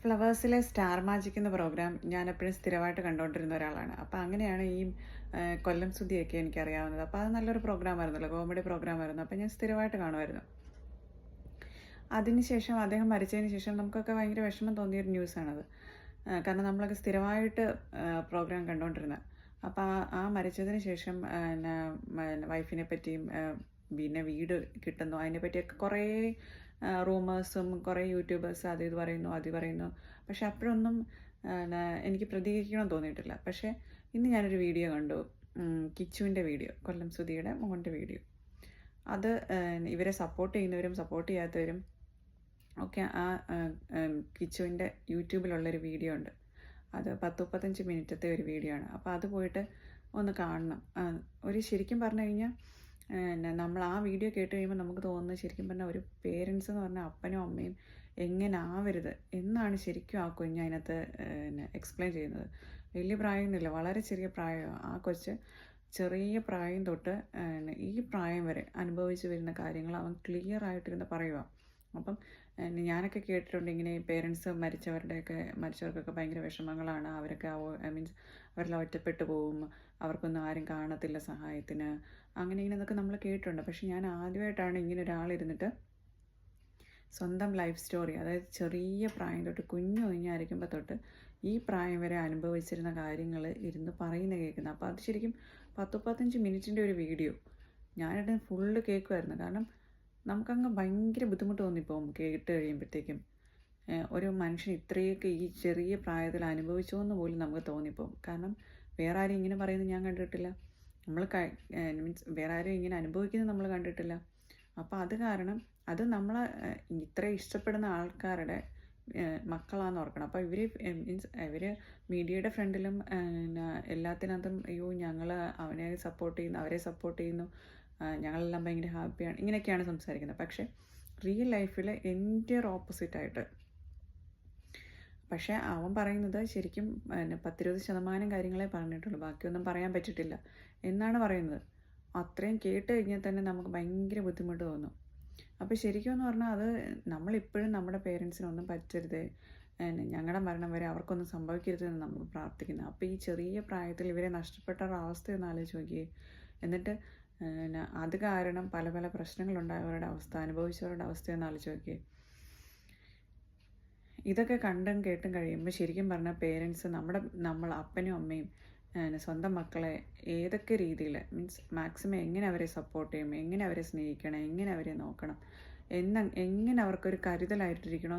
ഫ്ലവേഴ്സിലെ star magic എന്ന programme ഞാൻ എപ്പോഴും സ്ഥിരമായിട്ട് കണ്ടുകൊണ്ടിരുന്ന ഒരാളാണ്. അപ്പോൾ അങ്ങനെയാണ് ഈ കൊല്ലം സുധിയൊക്കെ എനിക്കറിയാവുന്നത്. അപ്പോൾ അത് നല്ലൊരു പ്രോഗ്രാമായിരുന്നല്ലോ, കോമഡി പ്രോഗ്രാമായിരുന്നു. അപ്പോൾ ഞാൻ സ്ഥിരമായിട്ട് കാണുമായിരുന്നു. അതിനുശേഷം അദ്ദേഹം മരിച്ചതിന് ശേഷം നമുക്കൊക്കെ ഭയങ്കര വിഷമം തോന്നിയൊരു ന്യൂസാണത്. കാരണം നമ്മളൊക്കെ സ്ഥിരമായിട്ട് പ്രോഗ്രാം കണ്ടുകൊണ്ടിരുന്നത്. അപ്പോൾ ആ മരിച്ചതിന് ശേഷം വൈഫിനെ പറ്റിയും പിന്നെ വീട് കിട്ടുന്നു അതിനെ പറ്റിയൊക്കെ കുറേ റൂമേഴ്സും കുറേ യൂട്യൂബേഴ്സ് അത് ഇത് പറയുന്നു. പക്ഷെ അപ്പോഴൊന്നും എനിക്ക് പ്രതികരിക്കണമെന്ന് തോന്നിയിട്ടില്ല. പക്ഷേ ഇന്ന് ഞാനൊരു വീഡിയോ കണ്ടു, കിച്ചുവിൻ്റെ വീഡിയോ, കൊല്ലം സുധിയുടെ മോൻ്റെ വീഡിയോ. അത് ഇവരെ സപ്പോർട്ട് ചെയ്യുന്നവരും സപ്പോർട്ട് ചെയ്യാത്തവരും ഒക്കെ ആ കിച്ചുവിൻ്റെ യൂട്യൂബിലുള്ളൊരു വീഡിയോ ഉണ്ട്. അത് 10-35 മിനിറ്റത്തെ ഒരു വീഡിയോ ആണ്. അപ്പോൾ അത് പോയിട്ട് ഒന്ന് കാണണം. ശരിക്കും പറഞ്ഞു കഴിഞ്ഞാൽ നമ്മൾ ആ വീഡിയോ കേട്ട് കഴിയുമ്പോൾ നമുക്ക് തോന്നുന്നത്, ശരിക്കും പറഞ്ഞാൽ ഒരു പേരൻസ് എന്ന് പറഞ്ഞാൽ അപ്പനും അമ്മയും എങ്ങനെ ആവരുത് എന്നാണ് ശരിക്കും ആ കുഞ്ഞ് അതിനകത്ത് എക്സ്പ്ലെയിൻ ചെയ്യുന്നത്. വലിയ പ്രായമൊന്നുമില്ല, വളരെ ചെറിയ പ്രായമാണ്. ആ കൊച്ച് ചെറിയ പ്രായം തൊട്ട് ഈ പ്രായം വരെ അനുഭവിച്ചു വരുന്ന കാര്യങ്ങൾ അവൻ ക്ലിയർ ആയിട്ടിരുന്ന് പറയുക. അപ്പം ഞാനൊക്കെ കേട്ടിട്ടുണ്ട് ഇങ്ങനെ പേരൻസ് മരിച്ചവർക്കൊക്കെ ഭയങ്കര വിഷമങ്ങളാണ്. അവരൊക്കെ മീൻസ് അവരെല്ലാം ഒറ്റപ്പെട്ടു പോവും, അവർക്കൊന്നും ആരും കാണത്തില്ല സഹായത്തിന്, അങ്ങനെ എന്നൊക്കെ നമ്മൾ കേട്ടിട്ടുണ്ട്. പക്ഷെ ഞാൻ ആദ്യമായിട്ടാണ് ഇങ്ങനെ ഒരാളിരുന്നിട്ട് സ്വന്തം ലൈഫ് സ്റ്റോറി, അതായത് ചെറിയ പ്രായം തൊട്ട് കുഞ്ഞായിരിക്കുമ്പോൾ തൊട്ട് ഈ പ്രായം വരെ അനുഭവിച്ചിരുന്ന കാര്യങ്ങൾ ഇരുന്ന് കേൾക്കുന്നത്. അപ്പോൾ അത് ശരിക്കും 10-15 മിനിറ്റിൻ്റെ ഒരു വീഡിയോ ഞാനിട്ട് ഫുള്ള് കേൾക്കുമായിരുന്നു. കാരണം നമുക്കങ്ങ് ഭയങ്കര ബുദ്ധിമുട്ട് തോന്നിപ്പോവും കേട്ട് കഴിയുമ്പോഴത്തേക്കും. ഒരു മനുഷ്യൻ ഇത്രയൊക്കെ ഈ ചെറിയ പ്രായത്തിൽ അനുഭവിച്ചോ എന്ന് പോലും നമുക്ക് തോന്നിപ്പോവും. കാരണം വേറെ ആരും ഇങ്ങനെ പറയുന്നത് ഞാൻ കണ്ടിട്ടില്ല, മീൻസ് വേറെ ആരും ഇങ്ങനെ അനുഭവിക്കുന്നത് നമ്മൾ കണ്ടിട്ടില്ല. അപ്പോൾ അത് കാരണം അത് നമ്മളെ ഇത്ര ഇഷ്ടപ്പെടുന്ന ആൾക്കാരുടെ മക്കളാണെന്ന് ഓർക്കണം. അപ്പോൾ ഇവർ മീഡിയയുടെ ഫ്രണ്ടിലും എല്ലാത്തിനകത്തും അയ്യോ ഞങ്ങൾ അവരെ സപ്പോർട്ട് ചെയ്യുന്നു, ഞങ്ങളെല്ലാം ഭയങ്കര ഹാപ്പിയാണ്, ഇങ്ങനെയൊക്കെയാണ് സംസാരിക്കുന്നത്. പക്ഷേ റിയൽ ലൈഫിൽ എൻ്റെയർ ഓപ്പോസിറ്റായിട്ട്. പക്ഷേ അവൻ പറയുന്നത് ശരിക്കും 10-20% കാര്യങ്ങളെ പറഞ്ഞിട്ടുള്ളൂ, ബാക്കിയൊന്നും പറയാൻ പറ്റിയിട്ടില്ല എന്നാണ് പറയുന്നത്. അത്രയും കേട്ട് കഴിഞ്ഞാൽ തന്നെ നമുക്ക് ഭയങ്കര ബുദ്ധിമുട്ട് തോന്നും. അപ്പോൾ ശരിക്കും എന്ന് പറഞ്ഞാൽ അത് നമ്മളിപ്പോഴും നമ്മുടെ പേരൻസിനൊന്നും പറ്റരുത്, ഞങ്ങളുടെ മരണം വരെ അവർക്കൊന്നും സംഭവിക്കരുതെന്ന് നമ്മൾ പ്രാർത്ഥിക്കുന്നത്. അപ്പോൾ ഈ ചെറിയ പ്രായത്തിൽ ഇവരെ നഷ്ടപ്പെട്ട ഒരവസ്ഥയൊന്ന് ആലോചിച്ച് നോക്കിയേ. എന്നിട്ട് അത് കാരണം പല പല പ്രശ്നങ്ങളുണ്ടായവരുടെ അവസ്ഥ, അനുഭവിച്ചവരുടെ അവസ്ഥയൊന്ന് ആലോചിച്ച് നോക്കിയേ. ഇതൊക്കെ കണ്ടും കേട്ടും കഴിയുമ്പോൾ ശരിക്കും പറഞ്ഞാൽ പേരൻസ് നമ്മൾ അപ്പനും അമ്മയും സ്വന്തം മക്കളെ ഏതൊക്കെ രീതിയിൽ മീൻസ് മാക്സിമം എങ്ങനെ അവരെ സപ്പോർട്ട് ചെയ്യും, എങ്ങനെ അവരെ സ്നേഹിക്കണം, എങ്ങനെ അവരെ നോക്കണം, എങ്ങനെ അവർക്കൊരു കരുതലായിട്ടിരിക്കണമെന്ന്